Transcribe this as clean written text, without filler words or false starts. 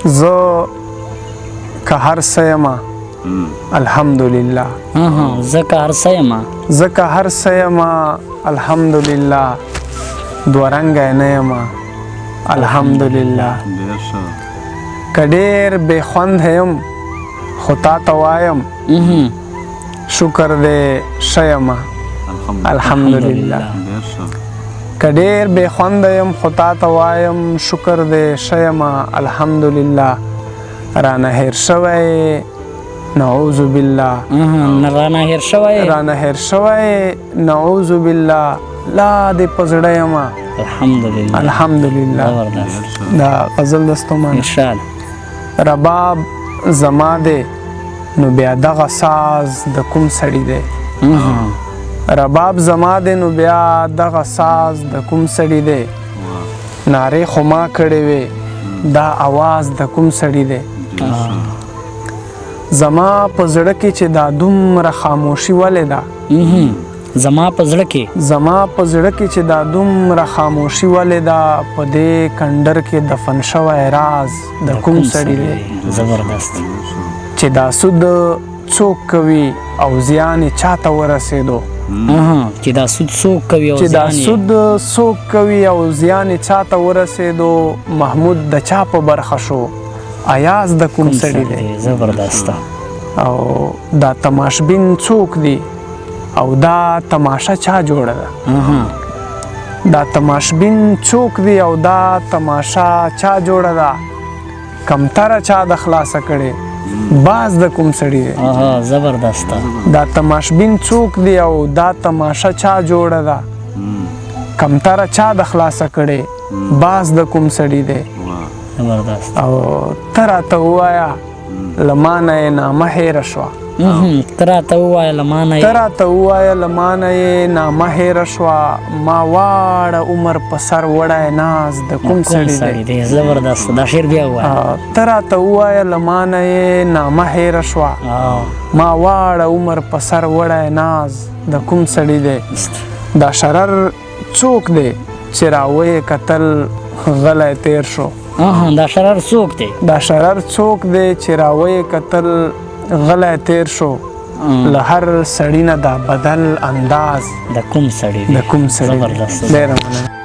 زه که هر څه یمه الحمدلله زه که هر څه یمه زه که هر څه یمه الحمدلله دوه رنګی نه یمه الحمدلله که ډېر بې خونده یم خو تا ته وایم شکر دی ښه یمه الحمدلله که ډېر بې خونده یم خو تا ته وایم شکر دی ښه یمه الحمدلله رانه هېر شوی نعوذ بالله رانه هېر شوی رانه هېر شوی نعوذ بالله لا دې په زړه یمه الحمدلله الحمدلله زبردست دا غزل د ستومانه ارشاد رباب زما دی نو بیا دغه ساز د کوم سړي دی رباب زما دی نو بیا دغه ساز د کوم سړي دی نارې خو ما کړې وې دا اواز د کوم سړي دی زما په زړه کې چې دا دومره خاموشي ولې ده زما په زړه کې زما په زړه کې چې دا دومره خاموشي ولې ده په دې کندر کې دفن شوی راز د کوم سړي دی زبردست چې دا سود څوک کوي او زیان یې چاته ورسېدو چې دا سود څوک کوي او چې دا زیان یې سود څوک کوي او زیان یې چاته ورسېدو محمود د چا په برخه شو ایاز د کوم سړي دی زبردست او دا تماشبین څوک دی او دا تماشه چا جوړه ده دا تماشبین څوک دی او دا تماشه چا جوړه ده کمتره چا د خلاصه کړې باز د کوم سړي دی زبردست دا تماشبین څوک دی او دا تماشه چا جوړه ده کمتره چا د خلاصه کړې باز د کوم سړي دی زبردست او ته راته ووایه له مانه یې نامه هېره شوه ته راته ووایه له مانه ته راته ووایه له مانه یې نامه هېره شوه ما واړه عمر په سر وړی ناز د کوم سړي دی زبردست دا شعر بیا ووایه ته راته ووایه له مانه یې نامه هېره شوه ما واړه عمر په سر وړی ناز د کوم سړي دی دا شرر څوک دی چې راویې کتل غلی تیر شو دا شرر څوک دی دا شرر څوک دی چې راویې کتل غلی تیر شو له هر سړي نه دا بدل انداز د کوم سړي د کوم سړي زبردست ډېره مننه